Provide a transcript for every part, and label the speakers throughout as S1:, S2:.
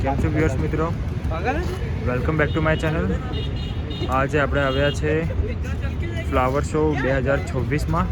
S1: કેમ છો વ્યુઅર્સ મિત્રો, welcome back to my channel. આજે આપણે આવ્યા છે ફ્લાવર શો 2026માં.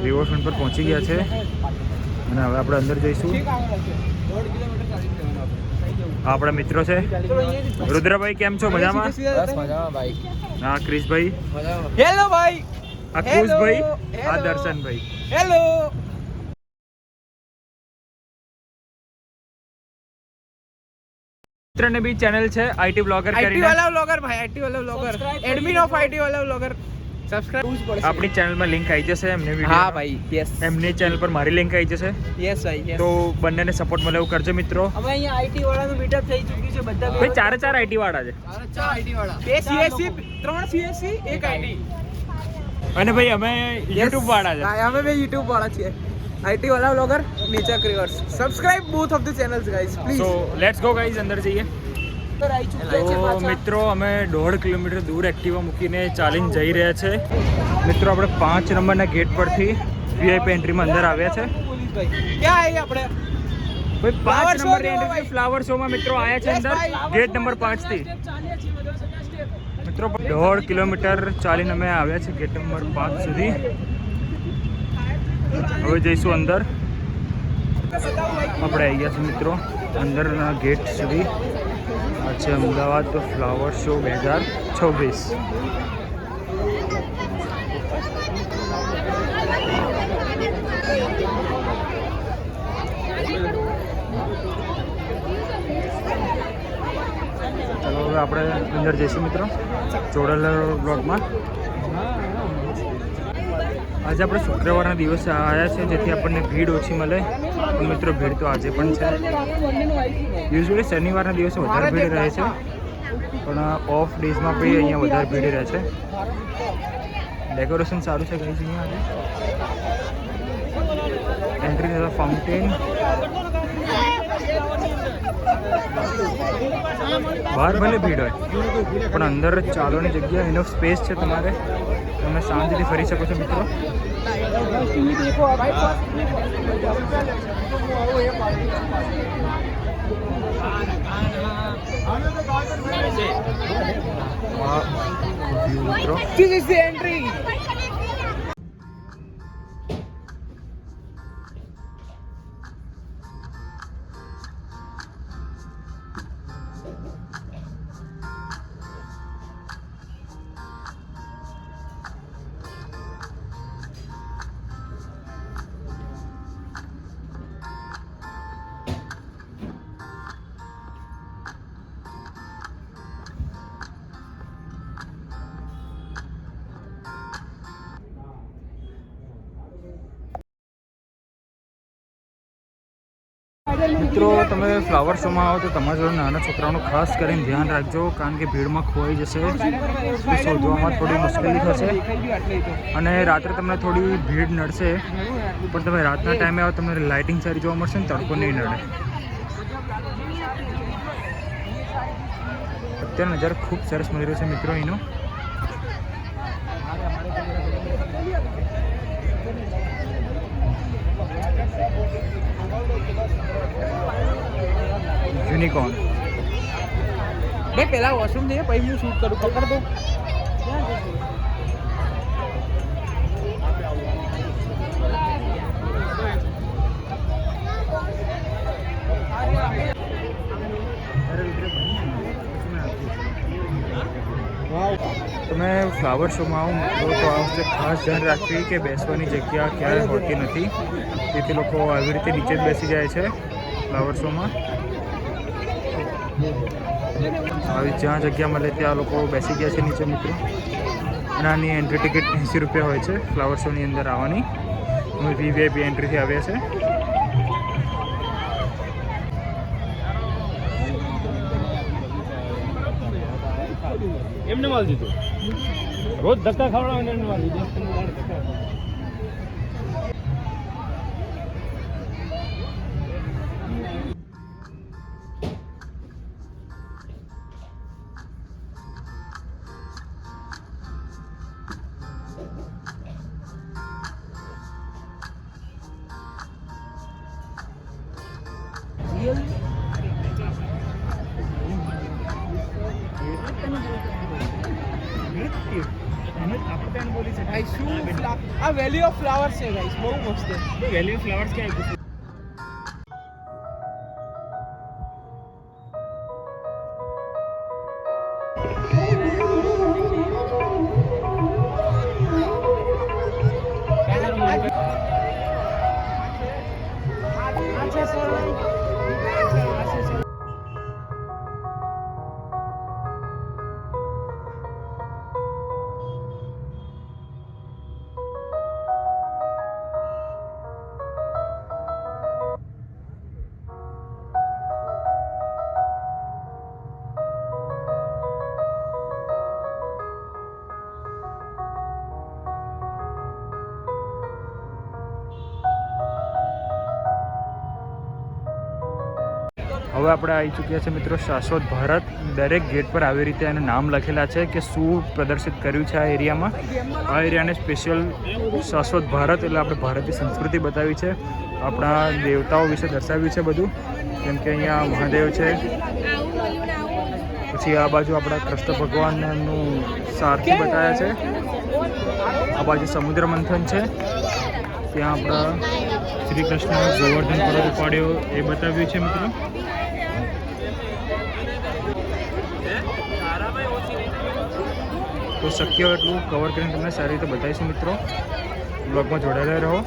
S1: રિવરફ્રન્ટ પર પહોંચી ગયા છે અને હવે આપણે અંદર જઈશું. આપણા મિત્રો છે રુદ્રભાઈ, કેમ છો? મજામાં?
S2: બસ મજામાં ભાઈ.
S1: હા ક્રિશભાઈ,
S2: હેલો ભાઈ.
S1: આ ખુશભાઈ, આ દર્શનભાઈ.
S2: હેલો.
S1: મિત્રને બી ચેનલ છે આઈટી બ્લોગર
S2: આઈટી
S1: કરીને.
S2: વાળા વ્લોગર ભાઈ, આઈટી વાળા વ્લોગર, એડમિન ઓફ આઈટી વાળા વ્લોગર. સબસ્ક્રાઇબ
S1: આપણી ચેનલમાં લિંક આવી જશે એમને
S2: હા
S1: વિડીયો.
S2: ભાઈ, યસ
S1: એમની ચેનલ પર મારી લિંક આવી જશે,
S2: યસ ભાઈ, યસ.
S1: તો બંનેને સપોર્ટ મળે એવું કરજો મિત્રો.
S2: હવે અહીંયા આઈટી વાળાનું મીટઅપ થઈ ચૂક્યું છે બધા.
S1: ભાઈ ચારે ચાર આઈટી વાળા છે
S2: ચાર આઈટી વાળા, બે સીએસસી, ત્રણ સીએસસી, એક આઈટી.
S1: અને ભાઈ અમે યુટ્યુબ વાળા છે.
S2: હા, અમે બે યુટ્યુબ વાળા છીએ. આઈટી વાળા vlogger, nature creators. Subscribe both of the channels guys please.
S1: So let's go guys, અંદર જઈએ. તો મિત્રો અમે 1.5 કિલોમીટર દૂર એક્ટિવા મૂકીને ચાલીને જઈ રહ્યા છે. મિત્રો આપણે 5 નંબરના ગેટ પરથી વીઆઈપી એન્ટ્રીમાં અંદર આવ્યા છે.
S2: ક્યાં આવી આપણે?
S1: ભાઈ 5 નંબરની એન્ટ્રી ફ્લાવર શોમાં મિત્રો આવ્યા છે અંદર ગેટ નંબર 5 થી. મિત્રો 1.5 કિલોમીટર ચાલીને અમે આવ્યા છે ગેટ નંબર 5 સુધી. હવે જઈશું અંદર. આપણે આવી ગયા છે મિત્રો અંદરના ગેટ સુધી. આ છે અમદાવાદ ફ્લાવર શો 2026. ચાલો હવે આપણે અંદર જઈશું મિત્રો ચોડેલા બ્લોકમાં. આજે આપણે શુક્રવારના દિવસે આવ્યા છે જેથી આપણને ભીડ ઓછી મળે. પણ મિત્રો ભીડ તો આજે પણ છે. યુઝ્યુઅલી શનિવારના દિવસે વધારે ભીડ રહે છે, પણ ઓફ ડેઝમાં બી અહીંયા વધારે ભીડ રહે છે. ડેકોરેશન સારું છે કંઈ અહીંયા. એન્ટ્રી થતા ફાઉન્ટેન, બહાર ભલે ભીડ હોય પણ અંદર ચાલવાની જગ્યા, ઇનફ સ્પેસ છે તમારે. તમે શાંતિથી ફરી શકો છો મિત્રો. મિત્રો
S2: This is the entry.
S1: મિત્રો તમે ફ્લાવર શોમાં આવો તો તમારા જોડે નાના છોકરાઓનું ખાસ કરીને ધ્યાન રાખજો, કારણ કે ભીડમાં ખોવાઈ જશે. શોધવામાં થોડી મુશ્કેલી થશે અને રાત્રે તમને થોડી ભીડ નડશે. પણ તમે રાતના ટાઈમે આવો તમને લાઇટિંગ સારી જોવા મળશે ને તડકો નહીં નડે. અત્યારે નજારો ખૂબ સરસ મળી રહ્યો છે મિત્રો એનો. યુનિકોર્ન.
S2: બે પેલા વોશરૂમ જઈએ પછી હું શૂટ કરું. પકડ દો.
S1: તમે ફ્લાવર શોમાં આવો મિત્રો તો આ વખતે ખાસ ધ્યાન રાખવી કે બેસવાની જગ્યા ક્યારેય હોતી નથી, તેથી લોકો આવી રીતે નીચે જ બેસી જાય છે ફ્લાવર શોમાં. આવી જ્યાં જગ્યા મળે ત્યાં લોકો બેસી ગયા છે નીચે મિત્રો. અને આની એન્ટ્રી ટિકિટ 80 રૂપિયા હોય છે ફ્લાવર શોની અંદર આવવાની. અમે વીવીઆઈપી એન્ટ્રીથી આવ્યા છે.
S3: એમને માલ દીધું, રોજ ધક્કા ખાવડાવે એમને માલ દીધું.
S2: થેન્ક યુ ભાઈ શું આ વેલ્યુ ઓફ ફ્લાવર્સ છે ગાઈસ બહુ મસ્ત છે
S3: વેલ્યુ ફ્લાવર્સ ક્યાં
S1: હવે આપણે આવી ચૂક્યા છે મિત્રો શાશ્વત ભારત. દરેક ગેટ પર આવી રીતે એનું નામ લખેલા છે કે શું પ્રદર્શિત કર્યું છે આ એરિયામાં. આ એરિયાને સ્પેશિયલ શાશ્વત ભારત એટલે આપણે ભારતીય સંસ્કૃતિ બતાવી છે, આપણા દેવતાઓ વિશે દર્શાવ્યું છે બધું. જેમ કે અહીંયા મહાદેવ છે, પછી આ બાજુ આપણા કૃષ્ણ ભગવાનનું સારથી બતાવ્યા છે, આ બાજુ સમુદ્ર મંથન છે, ત્યાં આપણા શ્રી કૃષ્ણ ગોવર્ધન પર્વત ઉપાડ્યો એ બતાવ્યું છે મિત્રો. તો શક્ય એટલું કવર કરીને તમને સારી રીતે બતાવીશું મિત્રો. બ્લોગમાં જોડાયેલા રહો.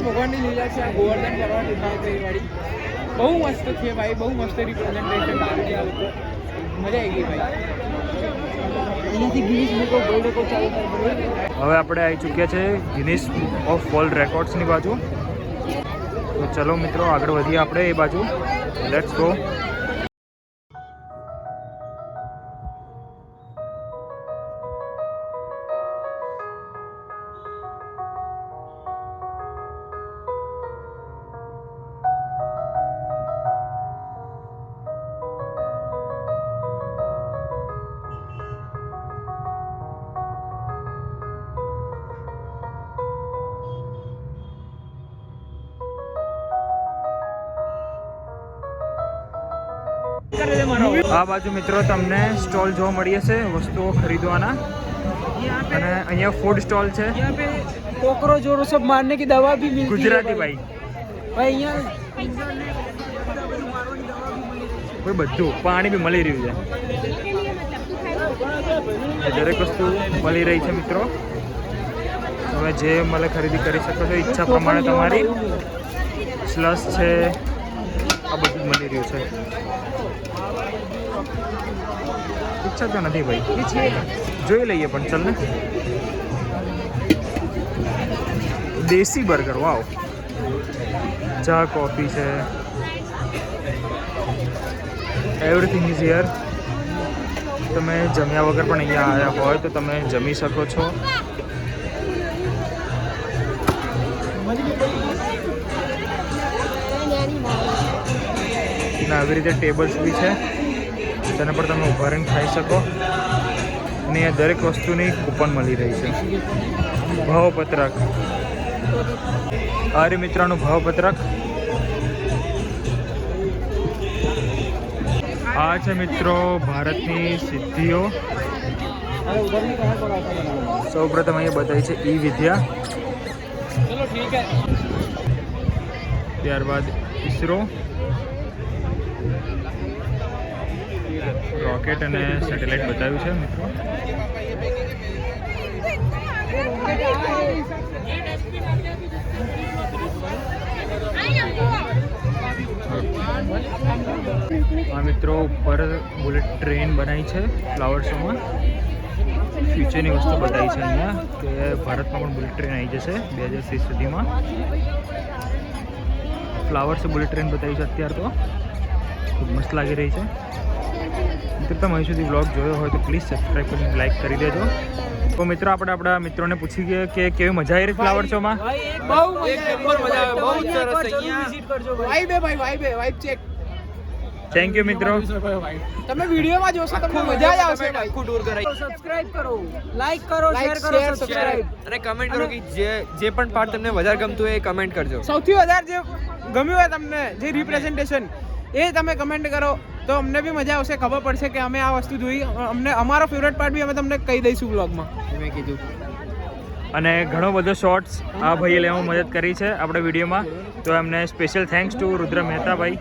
S2: ભગવાનની લીલા છે આ ગોવર્ધન પર્વત ઉપાડ્યો વાળી બહુ મસ્ત છે ભાઈ, બહુ મસ્ત રિપ્રેઝન્ટેશન કર્યું છે આ લોકો. મજા આવી ગઈ ભાઈ. અહીંયાથી Guinness book of world record ચાલુ થાય.
S1: હવે આપણે આવી ચૂક્યા છે ગિનિસ બુક ઓફ વર્લ્ડ રેકોર્ડ્સની બાજુ. તો ચલો મિત્રો આગળ વધીએ આપણે એ બાજુ. Let's go. આ બાજુ મિત્રો તમને સ્ટોલ જોવા મળી હશે વસ્તુઓ ખરીદવાના, અને અહીંયા ફૂડ સ્ટોલ છે.
S2: यहाँ पे कॉकरोच और सब मारने की दवा भी मिलती
S1: ગુજરાતી
S2: है
S1: ભાઈ
S2: भाई यहाँ
S1: કોઈ બધું પાણી બી મળી રહ્યું છે, દરેક વસ્તુ મળી રહી છે મિત્રો. તમે જે મળે ખરીદી કરી શકો છો ઈચ્છા પ્રમાણે. તમારી સ્લસ છે, આ બધું જ મળી રહ્યું છે. ઈચ્છા તો નથી ભાઈ, જોઈ લઈએ પણ ચાલ ને. દેશી બર્ગર, વાવ. ચા કોફી છે, એવરીથિંગ ઇઝ હિયર. તમે જમ્યા વગર પણ અહીંયા આવ્યા હોય તો તમે જમી શકો છો. આવી રીતે ટેબલ્સ બી છે, તેના પર તમે ઊભા રહીને ખાઈ શકો. અને અહીંયા દરેક વસ્તુની કૂપન મળી રહી છે. ભાવપત્રક, આ રે મિત્રોનું ભાવપત્રક. આ છે મિત્રો ભારતની સિદ્ધિઓ. સૌપ્રથમ અહીંયા બતાવી છે ઈ વિદ્યા, ત્યારબાદ ઈસરો, રોકેટ અને સેટેલાઇટ બતાવ્યું છે મિત્રો. આ મિત્રો ઉપર બુલેટ ટ્રેન બનાવી છે ફ્લાવર શોમાં. ફ્યુચરની વસ્તુ બતાવી છે અહીંયા કે ભારતમાં પણ બુલેટ ટ્રેન આવી જશે 2030 સુધીમાં. ફ્લાવર્સ બુલેટ ટ્રેન બતાવી છે અત્યારે તો. ખૂબ મસ્ત લાગી રહી છે. મિત્રો તમે અહીં સુધી બ્લોગ જોયો હોય તો પ્લીઝ સબસ્ક્રાઈબ કરીને લાઈક કરી દેજો. તો મિત્રો આપણે આપણા મિત્રોને પૂછી ગયા કે કેવી મજા આવી રહી ફ્લાવર શોમાં.
S2: બહુ એક નંબર મજા આવે, બહુ જ સરસ અહીંયા વાઇબ હે ભાઈ, વાઇબ ચેક.
S1: થેન્ક યુ મિત્રો.
S2: તમે વિડીયોમાં જોશો તમને મજા જ આવશે ભાઈ. આખું ટૂર કરાઈ. સબસ્ક્રાઇબ કરો, લાઈક કરો, શેર કરો, સબસ્ક્રાઇબ
S4: અને કમેન્ટ કરો કે જે પણ પાર્ટ તમને વધારે ગમતું હોય એ કમેન્ટ કરજો.
S2: સૌથી વધારે જે ગમ્યું હોય તમને, જે રિપ્રેઝન્ટેશન એ તમે કમેન્ટ કરો તો અમને બી મજા આવશે, ખબર પડશે કે અમે આ વસ્તુ જોઈ. અમને અમારો ફેવરેટ પાર્ટ બી અમે તમને કહી દઈશું બ્લોગમાં. મેં કીધું.
S1: અને ઘણો બધો શોર્ટ્સ આ ભાઈએ લેવામાં મદદ કરી છે આપણે વિડીયોમાં, તો એમને સ્પેશિયલ થેન્ક્સ ટુ રુદ્ર મહેતા ભાઈ.